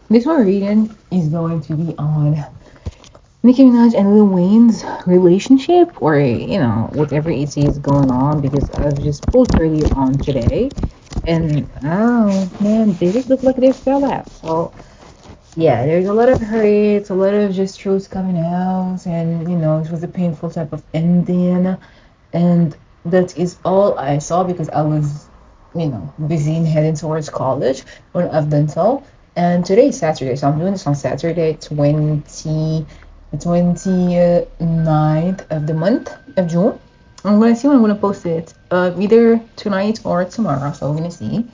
This one reading is going to be on Nicki Minaj and Lil Wayne's relationship, or whatever it is going on. Because I've just posted earlier on today, and oh man, they just look like they fell out. So yeah, there's a lot of hurt, a lot of just truths coming out, and it was a painful type of ending, and that is all I saw because I was, busy and heading towards college when I've done so. And today is Saturday, so I'm doing this on Saturday, 29th of the month of June. I'm gonna see when I'm gonna post it, either tonight or tomorrow. So we're gonna see.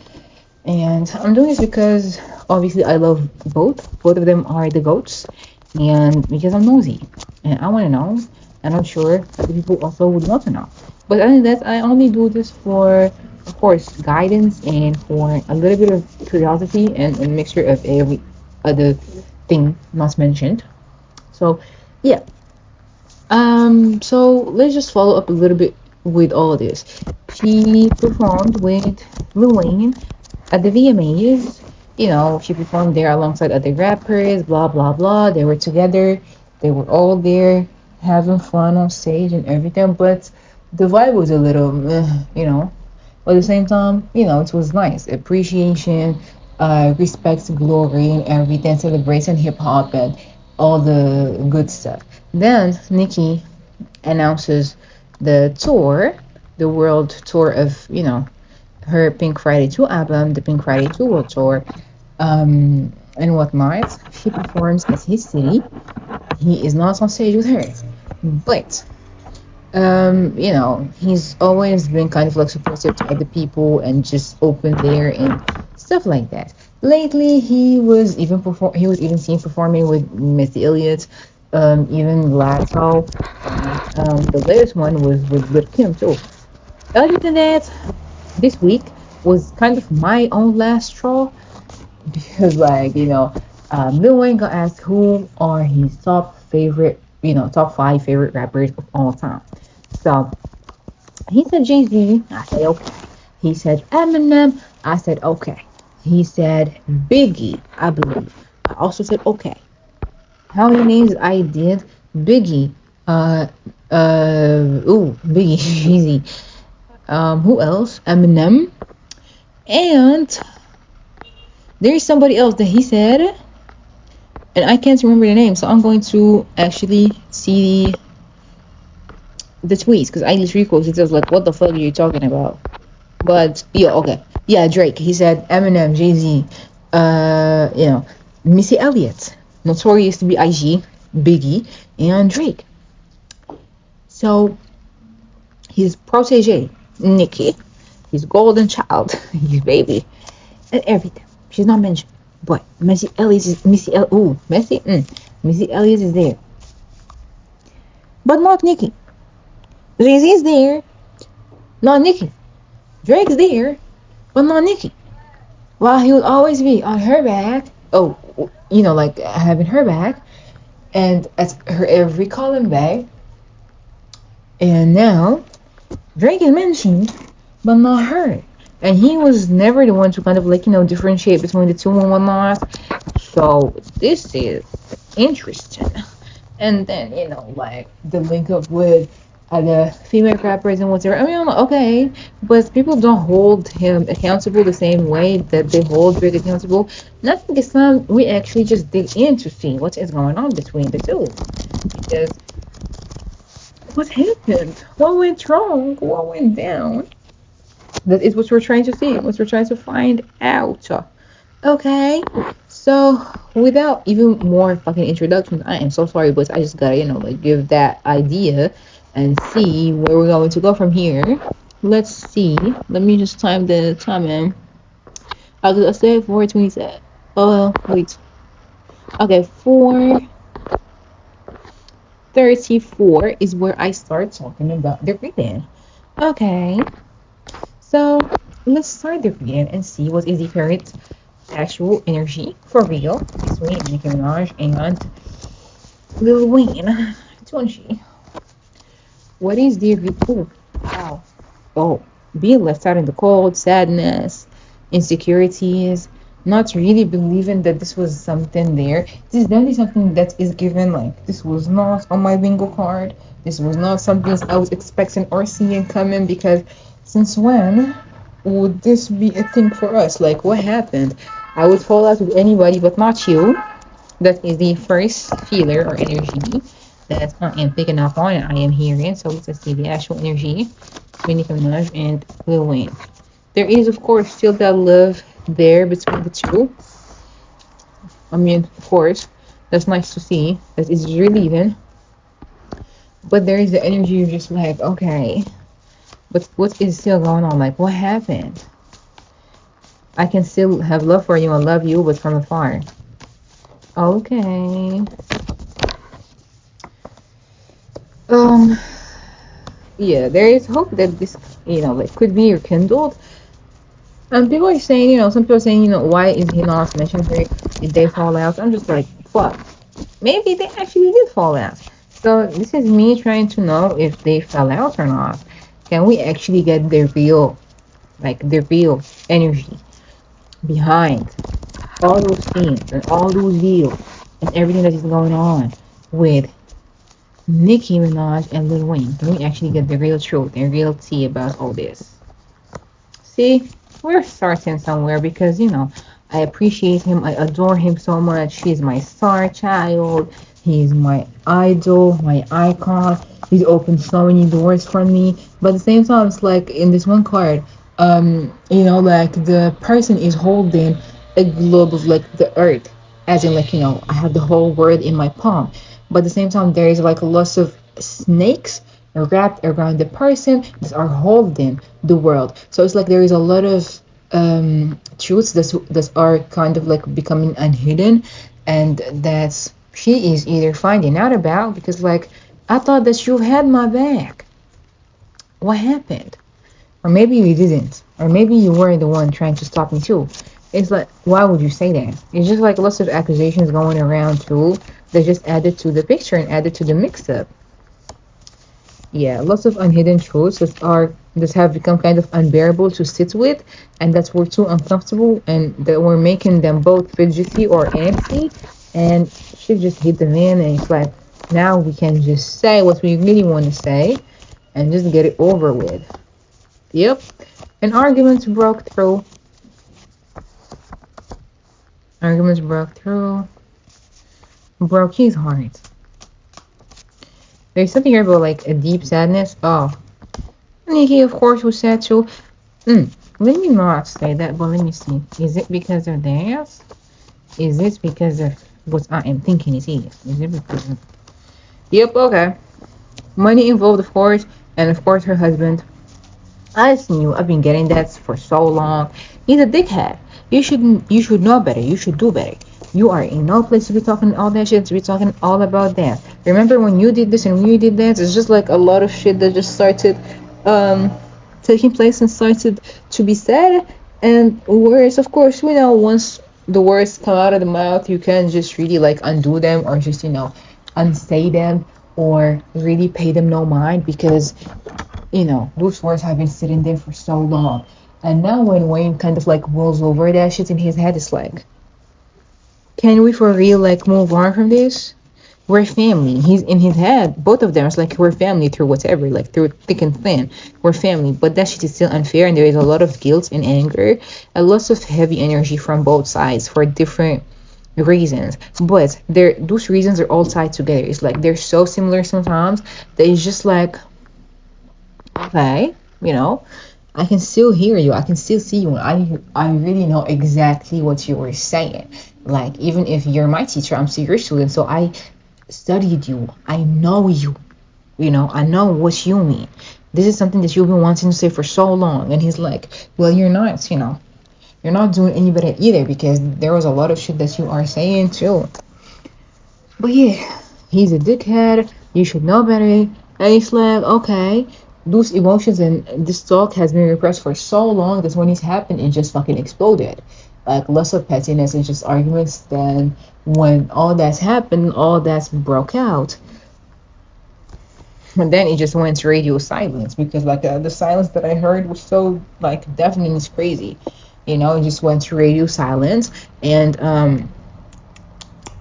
And I'm doing this because obviously I love both. Both of them are the goats, and because I'm nosy and I want to know, and I'm sure that the people also would want to know. But other than that, I only do this for, of course, guidance and for a little bit of curiosity and a mixture of every other thing not mentioned. So, yeah. So let's just follow up a little bit with all of this. She performed with Lil Wayne at the VMAs. She performed there alongside other rappers, blah blah blah. They were together, they were all there having fun on stage and everything, but the vibe was a little but at the same time, it was nice. Appreciation, respect, glory, and everything, celebrating hip hop and all the good stuff. Then Nicki announces the tour, the world tour of, her Pink Friday 2 album, the Pink Friday 2 World Tour, and whatnot. She performs at his city. He is not on stage with her. But, he's always been kind of like supportive to other people and just open there and stuff like that. Lately, he was even seen performing with Missy Elliott, even Lato. The latest one was with Kim too. Other than that, this week was kind of my own last straw because, like, Lil Wayne got asked who are his top five favorite rappers of all time. So he said Jay-Z. I said okay. He said Eminem. I said okay. He said Biggie. I believe. I also said okay. How many names I did? Biggie. Biggie. Easy. Who else? Eminem. And there's somebody else that he said, and I can't remember the name, so I'm going to actually see the tweets because I just recalled it. Was like, what the fuck are you talking about? But yeah, okay, yeah, Drake. He said Eminem, Jay Z, Missy Elliott, Notorious to be IG, Biggie, and Drake. So his protege, Nicki, his golden child, his baby, and everything. She's not mentioned, but Missy Elliott is Missy Elliott is there, but not Nicki. Jay Z is there, not Nicki. Drake's there, but not Nicki. While he would always be on her back, like having her back, and at her every calling back. And now Drake is mentioned, but not her. And he was never the one to kind of like, differentiate between the two and whatnot. So this is interesting. And then, like the link up with other female rappers and whatever. I mean, I'm like, okay, but people don't hold him accountable the same way that they hold Drake accountable. And I think it's time we actually just dig in to see what is going on between the two. Because what happened? What went wrong? What went down? That is what we're trying to see, what we're trying to find out. Okay, so without even more fucking introductions, I am so sorry, but I just gotta, give that idea and see where we're going to go from here. Let's see. Let me just time the time in. I said 4:27. Oh, wait. Okay, 4:34 is where I start talking about the reading. Okay. So let's start the reading and see what is the current actual energy for real between Nicki Minaj and Lil Wayne. Don't she? What is the wow? Oh, being left out in the cold, sadness, insecurities, not really believing that this was something there. This is definitely something that is given. Like this was not on my bingo card. This was not something I was expecting or seeing coming. Because since when would this be a thing for us? Like what happened? I would fall out with anybody, but not you. That is the first feeler or energy that I am picking up on and I am hearing. So let's see the actual energy between Nicki Minaj and Lil Wayne. There is, of course, still that love there between the two. I mean, of course, that's nice to see. That is relieving. But there is the energy you're just like, okay, but what is still going on? Like, what happened? I can still have love for you and love you, but from afar. Okay. Um, yeah, there is hope that this, like could be rekindled. And people are saying, some people are saying, why is he not mentioned here? Did they fall out? I'm just like, fuck. Maybe they actually did fall out. So this is me trying to know if they fell out or not. Can we actually get the real energy behind all those scenes and all those videos and everything that is going on with Nicki Minaj and Lil Wayne? Can we actually get the real truth and real tea about all this? See, we're starting somewhere because, I appreciate him. I adore him so much. He's my star child. He's my idol, my icon. He's opened so many doors for me. But at the same time, it's like in this one card, like the person is holding a globe of like the earth, as in like, I have the whole world in my palm. But at the same time, there is like lots of snakes wrapped around the person that are holding the world. So it's like there is a lot of truths that are kind of like becoming unhidden, and that she is either finding out about because like I thought that you had my back. What happened? Or maybe you didn't. Or maybe you were the one trying to stop me too. It's like, why would you say that? It's just like lots of accusations going around too. They just added to the picture and added to the mix-up. Yeah, lots of unhidden truths that have become kind of unbearable to sit with, and that were too uncomfortable, and that were making them both fidgety or antsy. And she just hit the man, and it's like now we can just say what we really want to say, and just get it over with. Yep, an argument broke through. Arguments broke through. Broke his heart. There's something here about like a deep sadness. Oh, Nikki, of course, was sad too. Let me not say that, but let me see. Is it because of that? Is it because of what I am thinking it is? Is it because of... Yep, okay. Money involved, of course, and of course her husband. I just knew. I've been getting that for so long. He's a dickhead. You should know better. You should do better. You are in no place to be talking all that shit, to be talking all about that. Remember when you did this and when you did that? It's just like a lot of shit that just started taking place and started to be said. And words, of course, once the words come out of the mouth, you can just really like undo them or just, unsay them or really pay them no mind because, those words have been sitting there for so long. And now when Wayne kind of like rolls over that shit in his head, it's like, can we for real like move on from this? We're family. He's in his head. Both of them. It's like we're family through whatever, like through thick and thin. We're family. But that shit is still unfair, and there is a lot of guilt and anger, a lot of heavy energy from both sides for different reasons. But those reasons are all tied together. It's like they're so similar sometimes that it's just like, okay, I can still hear you. I can still see you. I really know exactly what you were saying. Like, even if you're my teacher, I'm still your student. So I studied you. I know you. I know what you mean. This is something that you've been wanting to say for so long. And he's like, well, you're not, you're not doing any better either because there was a lot of shit that you are saying too. But yeah, he's a dickhead. You should know better. And it's like, okay. Those emotions and this talk has been repressed for so long that when it happened, it just fucking exploded. Like lots of pettiness and just arguments. Then when all that's happened, all that's broke out, and then it just went to radio silence because like the silence that I heard was so like deafening. It's crazy. It just went to radio silence, and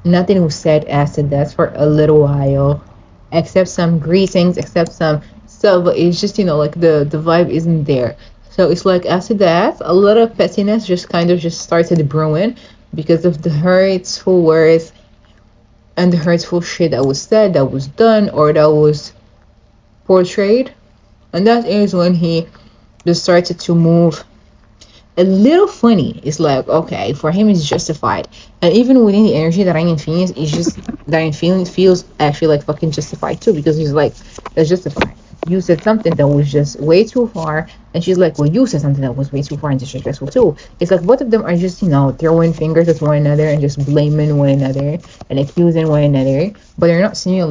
nothing was said after that for a little while, except some greetings, except some stuff. But it's just like the vibe isn't there. So it's like after that, a lot of pettiness just kind of just started brewing because of the hurtful words and the hurtful shit that was said, that was done, or that was portrayed. And that is when he just started to move a little funny. It's like, okay, for him it's justified. And even within the energy that I'm in feelings, it's just that I'm feeling feels actually like fucking justified too, because he's like, that's justified. You said something that was just way too far, and she's like, well, you said something that was way too far and disrespectful too. It's like both of them are just, throwing fingers at one another and just blaming one another and accusing one another, but they're not seeing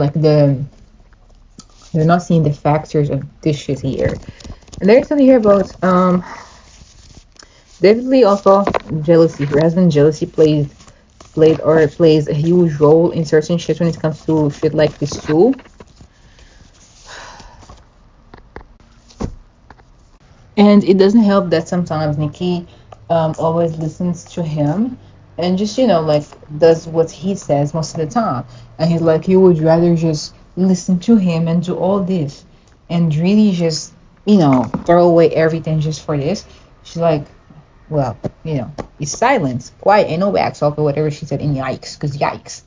the factors of this shit here. And there's something here about definitely also jealousy. Harassment, jealousy plays a huge role in certain shit when it comes to shit like this too. And it doesn't help that sometimes Nikki always listens to him and just like does what he says most of the time. And he's like, you would rather just listen to him and do all this and really just throw away everything just for this. She's like, well, it's silence, quiet, ain't no back talk or whatever she said in yikes, because yikes.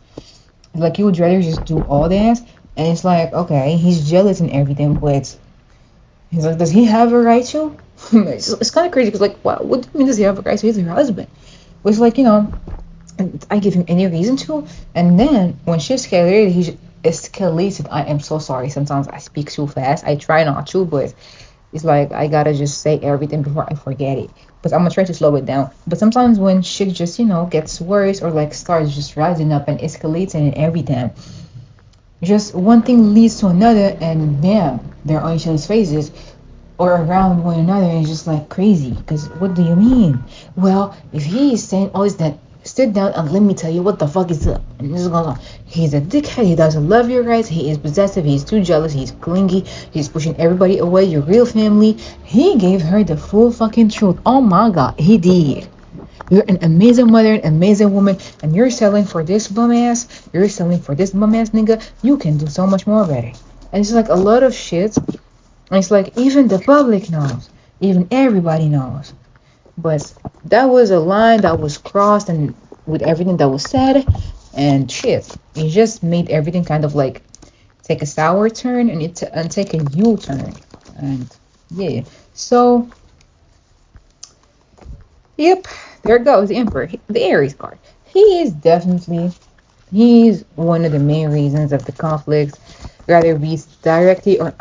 Like, you would rather just do all that, and it's like, okay, he's jealous and everything, but he's like, does he have a right to? It's kind of crazy, because like, what do you mean does he have a right to? He's her husband. But it's like, I give him any reason to, and then when she escalated, he escalated. I am so sorry, sometimes I speak too fast. I try not to, but it's like I gotta just say everything before I forget it. But I'm gonna try to slow it down. But sometimes when shit just, gets worse or like starts just rising up and escalating and everything, just one thing leads to another and bam, they're on each other's faces or around one another, and it's just like crazy. Because what do you mean? Well, if he is saying all this, then sit down and let me tell you what the fuck is up. And this goes on. He's a dickhead. He doesn't love your rights. He is possessive. He's too jealous. He's clingy. He's pushing everybody away. Your real family. He gave her the full fucking truth. Oh my god, he did. You're an amazing mother, an amazing woman, and you're selling for this bum ass. You're selling for this bum ass nigga. You can do so much more better. And it's like a lot of shit. And it's like even the public knows. Even everybody knows. But that was a line that was crossed, and with everything that was said and shit, it just made everything kind of like take a sour turn and take a U-turn. And yeah, so yep, there goes the Emperor, the Aries card. He's one of the main reasons of the conflicts, rather be directly or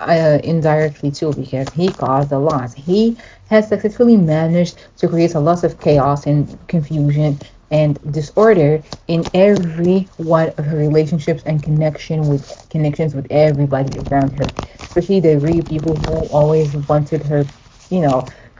indirectly too, because he caused a lot. He has successfully managed to create a lot of chaos and confusion and disorder in every one of her relationships and connections with everybody around her, especially the real people who always wanted her,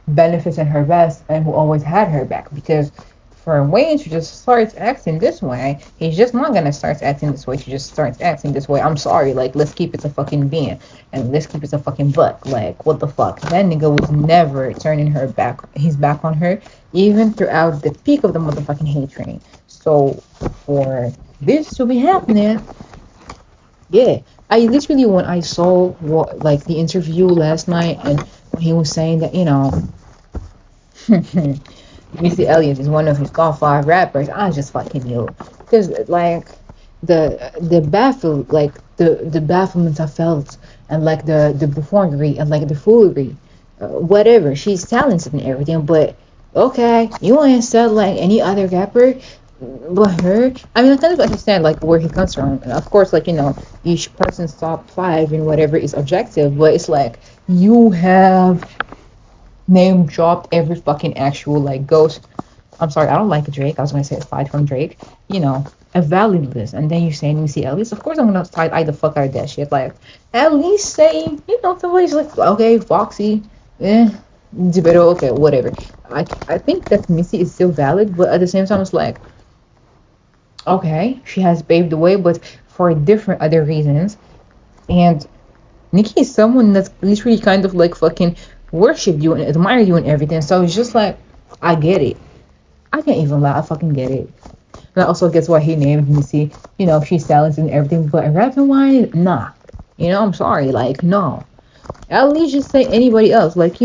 benefits and her best, and who always had her back. Because for Wayne to just start acting this way, he's just not gonna start acting this way. She just starts acting this way. I'm sorry, like, let's keep it a fucking being, and let's keep it a fucking buck. Like, what the fuck? That nigga was never turning his back on her, even throughout the peak of the motherfucking hate train. So for this to be happening, yeah, I literally, when I saw the interview last night, and when he was saying that, Missy Elliott is one of his top 5 rappers, I just fucking knew. Because, like, the bafflement I felt, and, like, the buffoonery, and, like, the foolery, whatever. She's talented and everything, but, okay, you ain't said, like, any other rapper but her. I mean, I kind of understand, like, where he comes from. Of course, like, each person's top 5 and whatever is objective, but it's like, you have name dropped every fucking actual like ghost. I'm sorry, I don't like Drake. I was gonna say aside from Drake, a valid list. And then you're saying Missy Elliott. Of course I'm gonna side eye the fuck out of that shit. Like, at least say, somebody's like, okay, Foxy, Dibero, okay, whatever. I think that Missy is still valid, but at the same time it's like, okay, she has paved the way, but for different other reasons. And Nicki is someone that's literally kind of like fucking worship you and admire you and everything. So it's just like, I get it. I can't even lie. I fucking get it. And I also guess why he named him. You see, she's talented and everything, but rapping wise, nah. I'm sorry. Like, no. At least just say anybody else. Like,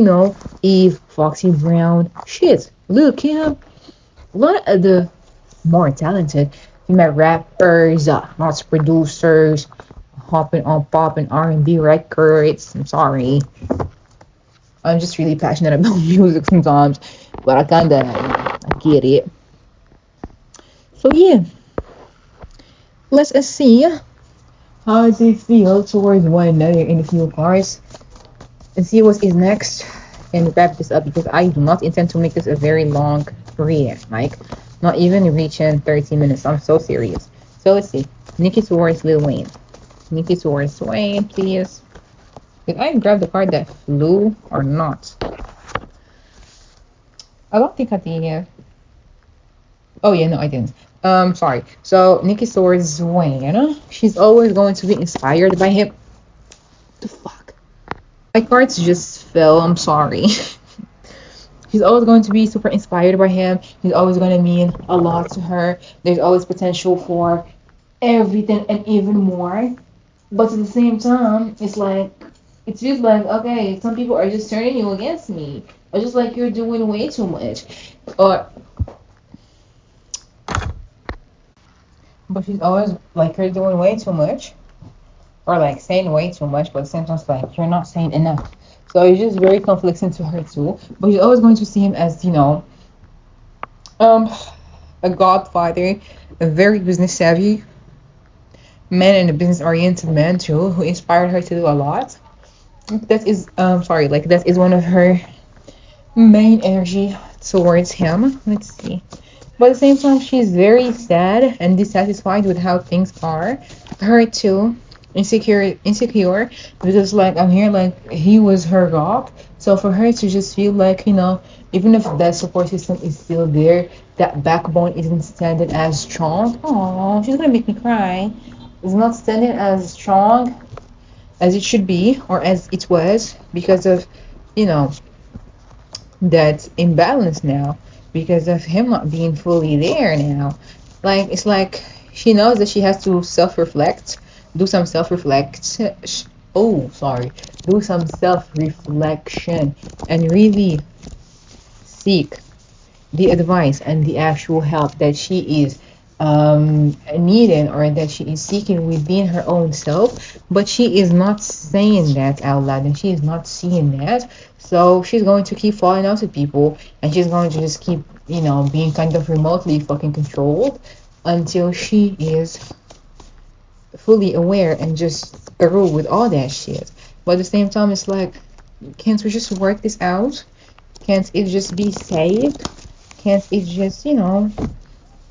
Eve, Foxy Brown, shit. Lil Kim. A lot of the more talented female rappers, not producers, hopping on pop and R&B records. I'm sorry. I'm just really passionate about music sometimes, but I kinda, I get it. So yeah, let's see how they feel towards one another in a few cars and see what is next and wrap this up because I do not intend to make this a very long react, like not even reaching 30 minutes. I'm so serious. So let's see. Nicki towards Lil Wayne. Nicki towards Wayne, please. Did I grab the card that flew or not? I don't think I did. Oh yeah, no, I didn't. Sorry. So Nicki towards Wayne. She's always going to be inspired by him. The fuck? My cards just fell. I'm sorry. She's always going to be super inspired by him. He's always going to mean a lot to her. There's always potential for everything and even more. But at the same time, it's just like, okay, some people are just turning you against me. Or just like you're doing way too much. Or, but she's always like, you're doing way too much. Or like saying way too much, but at the same time, it's like, you're not saying enough. So it's just very conflicting to her too. But you're always going to see him as, a godfather, a very business savvy man and a business oriented man too, who inspired her to do a lot. That is that is one of her main energy towards him. Let's see. But at the same time, she's very sad and dissatisfied with how things are. Her too. Insecure because like I'm here like he was her rock, so for her to just feel like even if that support system is still there, that backbone isn't standing as strong. Oh, she's gonna make me cry. It's not standing as strong as it should be or as it was because of you know that imbalance now, because of him not being fully there now. Like it's like she knows that she has to self-reflect, do some self-reflect. Oh, sorry, do some self-reflection and really seek the advice and the actual help that she is needing or that she is seeking within her own self, but she is not saying that out loud and she is not seeing that. So she's going to keep falling out with people and she's going to just keep being kind of remotely fucking controlled until she is fully aware and just through with all that shit. But at the same time, it's like, can't we just work this out? Can't it just be saved? Can't it just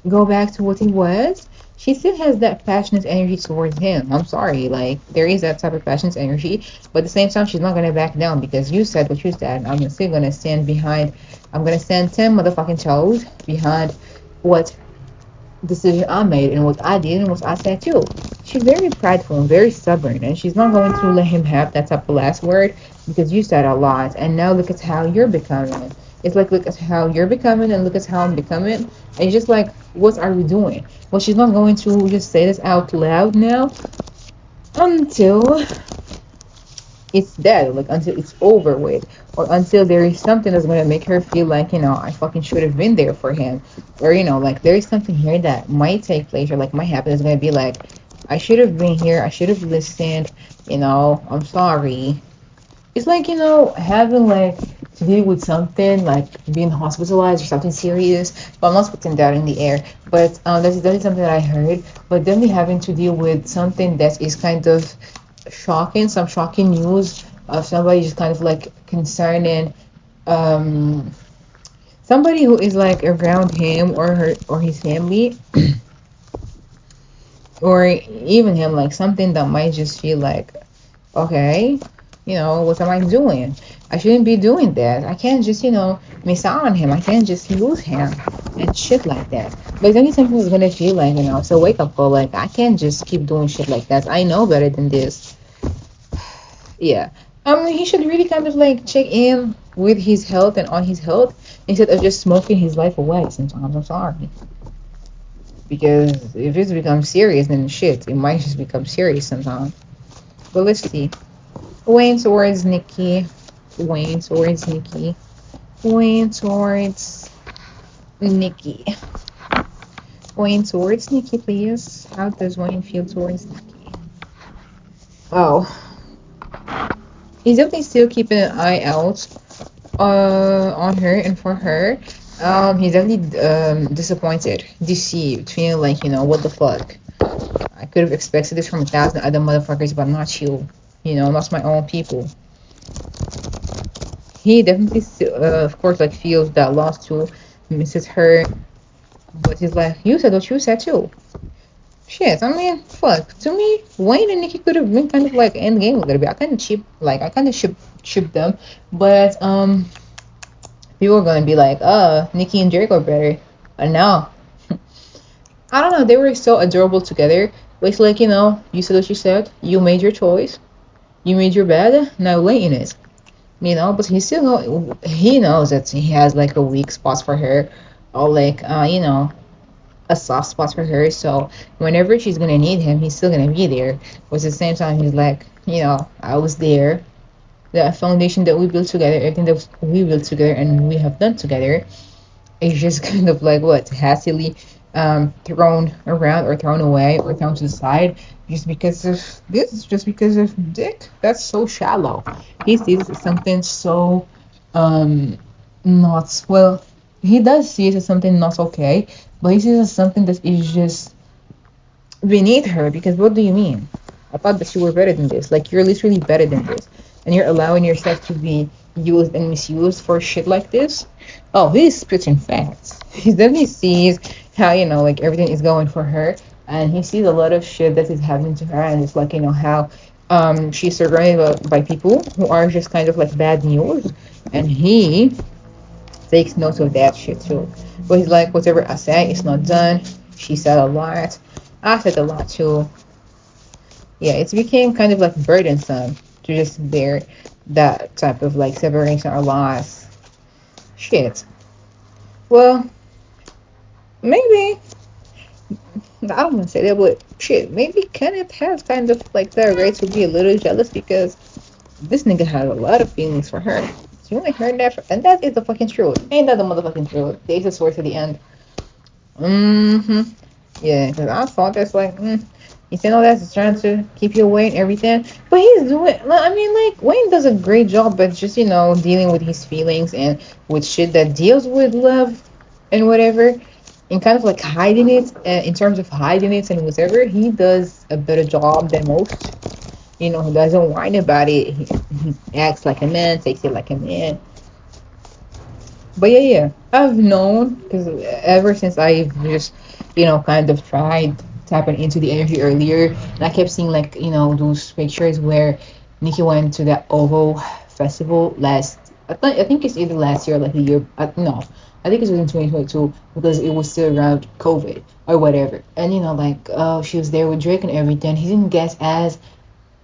go back to what it was? She still has that passionate energy towards him. I'm sorry, like there is that type of passionate energy, but at the same time she's not gonna back down because you said what you said. I'm still gonna stand behind. I'm gonna stand 10 motherfucking toes behind what decision I made and what I did and what I said too. She's very prideful and very stubborn, and she's not going to let him have that type of last word because you said a lot, and now look at how you're becoming. It's like, look at how you're becoming and look at how I'm becoming. And it's just like, what are we doing? Well, she's not going to just say this out loud now until it's dead, like until it's over with, or until there is something that's going to make her feel like, I fucking should have been there for him. Or, like there is something here that might take place or like might happen. It's going to be like, I should have been here. I should have listened. I'm sorry. It's like, having like to deal with something like being hospitalized or something serious. But I'm not putting that in the air. But that is something that I heard. But then we having to deal with something that is kind of shocking, some shocking news of somebody just kind of like concerning somebody who is like around him or her or his family or even him, like something that might just feel like, okay, what am I doing? I shouldn't be doing that. I can't just, miss out on him. I can't just lose him and shit like that. But it's only something that's gonna feel like, so wake up call, like I can't just keep doing shit like that. I know better than this. Yeah. He should really kind of like check in with his health and on his health instead of just smoking his life away. Sometimes I'm sorry, because if it's become serious, then shit, it might just become serious sometimes. But let's see. Wayne towards Nikki. Wayne towards Nikki. Wayne towards Nikki. Wayne towards Nikki, please. How does Wayne feel towards Nikki? Oh, he's definitely still keeping an eye out on her and for her. He's definitely disappointed, deceived, feeling like, what the fuck. I could have expected this from 1,000 other motherfuckers, but not you. Not my own people. He definitely, still, of course, like feels that loss too, misses her, but he's like, you said what you said too. Shit, I mean, fuck. To me, Wayne and Nikki could have been kind of like end game a little bit. I kind of ship them, but people are gonna be like, Nikki and Drake are better. But no, I don't know. They were so adorable together. But it's like, you said what you said. You made your choice. You made your bed. Now lay in it. But he knows that he has like a weak spot for her, or like, a soft spot for her. So whenever she's gonna need him, he's still gonna be there. But at the same time, he's like, I was there. The foundation that we built together, everything that we built together and we have done together, is just kind of like what hastily thrown around or thrown away or thrown to the side just because of Dick. That's so shallow. He sees it as something so not well. He does see it as something not okay, but he sees it as something that is just beneath her. Because what do you mean? I thought that you were better than this. Like, you're literally better than this, and you're allowing yourself to be used and misused for shit like this. Oh, he's spitting facts. He definitely sees how, like everything is going for her, and he sees a lot of shit that is happening to her, and it's like, how she's surrounded by people who are just kind of like bad news, and he takes notes of that shit too. But he's like, whatever I say, it's not done. She said a lot. I said a lot too. Yeah, it's became kind of like burdensome to just bear that type of like separation or loss. Shit. Well, maybe I don't want to say that, but shit, maybe Kenneth has kind of like that right to be a little jealous, because this nigga has a lot of feelings for her. You only heard that, and that is the fucking truth. Ain't that the motherfucking truth? There's a source to the end. Yeah, because I thought that's like, he's saying all that, he's trying to keep you away and everything, but he's doing. I mean, like, Wayne does a great job at just dealing with his feelings and with shit that deals with love and whatever, and kind of like hiding it. In terms of hiding it and whatever, he does a better job than most. He doesn't whine about it. He acts like a man, takes it like a man. But yeah, I've known, because ever since I've just, kind of tried tapping into the energy earlier, and I kept seeing like, those pictures where Nicki went to that OVO festival I think it's either last year or like the year, no, I think it was in 2022, because it was still around COVID or whatever. And she was there with Drake and everything. He didn't get as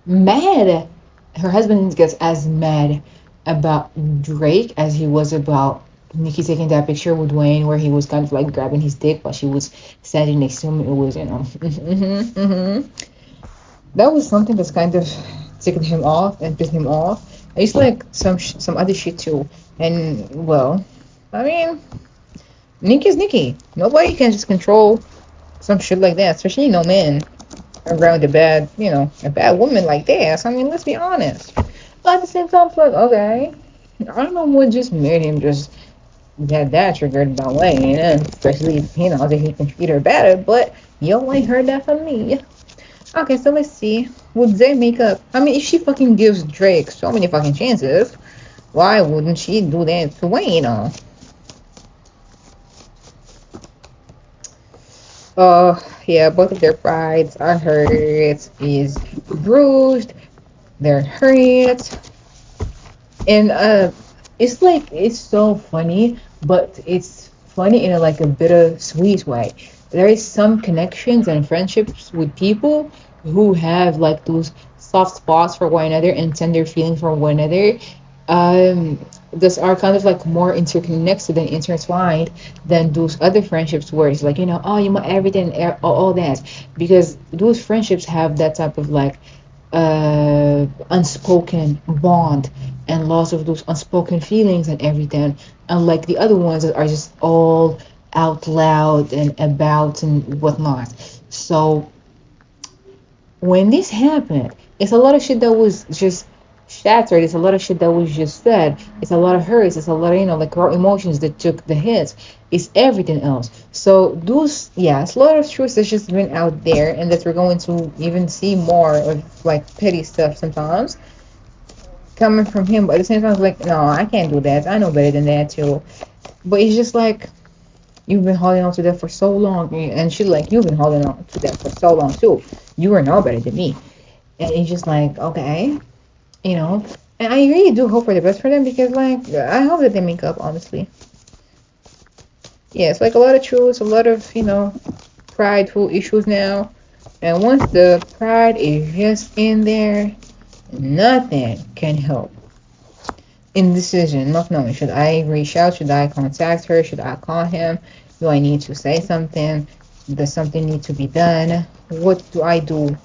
mad. Her husband gets as mad about Drake as he was about Nicki taking that picture with Wayne, where he was kind of like grabbing his dick while she was standing next to him. It was, that was something that's kind of ticking him off and pissed him off. It's like some other shit too. And well, I mean, Nicki's Nicki. Nobody can just control some shit like that, especially no man around a bad woman like this. I mean, let's be honest. But at the same time, it's like, okay, I don't know what just made him just get that triggered by Wayne, and especially if that he can treat her better. But you ain't heard that from me. Okay, so let's see. Would they make up? I mean, if she fucking gives Drake so many fucking chances, why wouldn't she do that to Wayne? Yeah, both of their prides are hurt, is bruised, they're hurt, and it's like, it's so funny, but it's funny in a bitter sweet way. There is some connections and friendships with people who have like those soft spots for one another and tender feelings for one another. those are kind of like more interconnected and intertwined than those other friendships where it's like, oh, you want everything, all that. Because those friendships have that type of like unspoken bond and lots of those unspoken feelings and everything, unlike the other ones that are just all out loud and about and whatnot. So when this happened, it's a lot of shit that was just shattered. It's a lot of shit that was just said. It's a lot of hurts. It's a lot of, like raw emotions that took the hits. It's everything else. So those, yeah, it's a lot of truths that's just been out there, and that we're going to even see more of like petty stuff sometimes coming from him. But at the same time, it's like, no, I can't do that. I know better than that too. But it's just like you've been holding on to that for so long, and she's like, you've been holding on to that for so long too. You are no better than me. And it's just like, okay, you know. And I really do hope for the best for them because, like, I hope that they make up, honestly. Yeah, it's like a lot of truths, a lot of, prideful issues now. And once the pride is just in there, nothing can help. Indecision, not knowing. Should I reach out? Should I contact her? Should I call him? Do I need to say something? Does something need to be done? What do I do?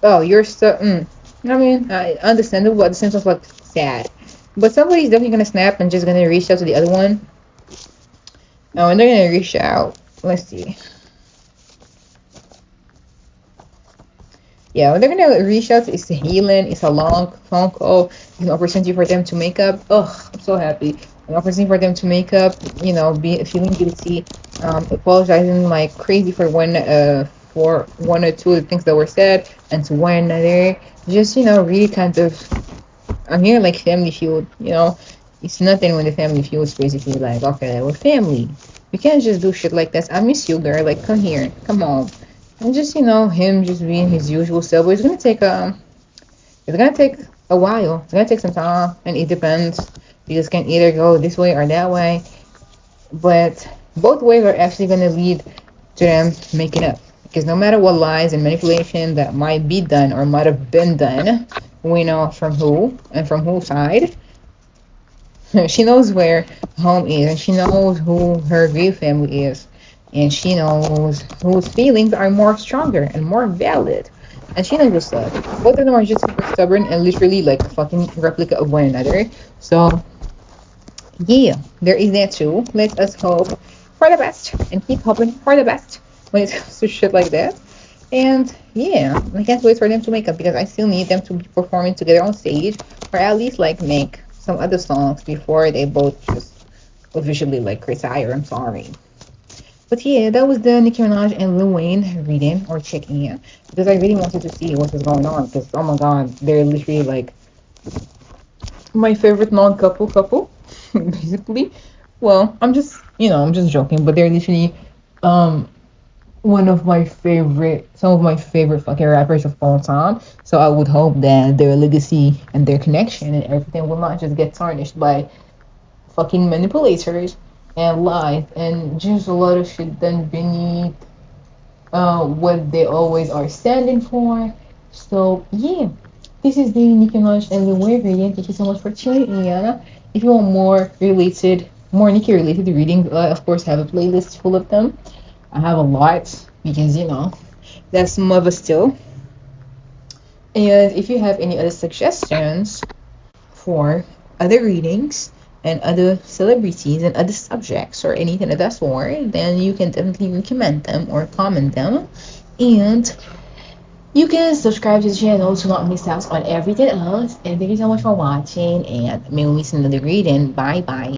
Oh, you're so. I mean, understandable, at the same time, like sad. But somebody's definitely gonna snap and just gonna reach out to the other one. Oh, and they're gonna reach out. Let's see. Yeah, when they're gonna reach out, it's a healing, it's a long phone call, it's an opportunity for them to make up. Ugh, I'm so happy. An opportunity for them to make up, be feeling guilty, apologizing like crazy for one or two of the things that were said, and to one another. Just, really kind of, I'm here like family feud, It's nothing when the family feud is basically like, okay, we're family. You can't just do shit like this. I miss you, girl. Like, come here, come on. And just, him just being his usual self. But it's gonna take a while. It's gonna take some time, and it depends. You just can either go this way or that way. But both ways are actually gonna lead to them making up. Because no matter what lies and manipulation that might be done or might have been done, we know from who and from whose side. She knows where home is, and she knows who her real family is, and she knows whose feelings are more stronger and more valid, and she knows what's up. Both of them are just super stubborn and literally like a fucking replica of one another. So yeah, there is that too. Let us hope for the best and keep hoping for the best when it comes to shit like that. And yeah, I can't wait for them to make up because I still need them to be performing together on stage, or at least like make some other songs before they both just officially like retire. I'm sorry. But yeah, that was the Nicki Minaj and Lil Wayne reading or checking in because I really wanted to see what was going on because oh my god, they're literally like my favorite non-couple basically. Well, I'm just joking, but they're literally some of my favorite fucking rappers of all time. So I would hope that their legacy and their connection and everything will not just get tarnished by fucking manipulators and lies and just a lot of shit done beneath what they always are standing for. So yeah, this is the Nicki Minaj and Lil Wayne reading. Thank you so much for tuning in. If you want more Nicki related readings, of course, have a playlist full of them. I have a lot because that's some of us still. And if you have any other suggestions for other readings and other celebrities and other subjects or anything of that sort, then you can definitely recommend them or comment them. And you can subscribe to the channel to not miss out on everything else. And thank you so much for watching. And maybe we'll see another reading. Bye bye.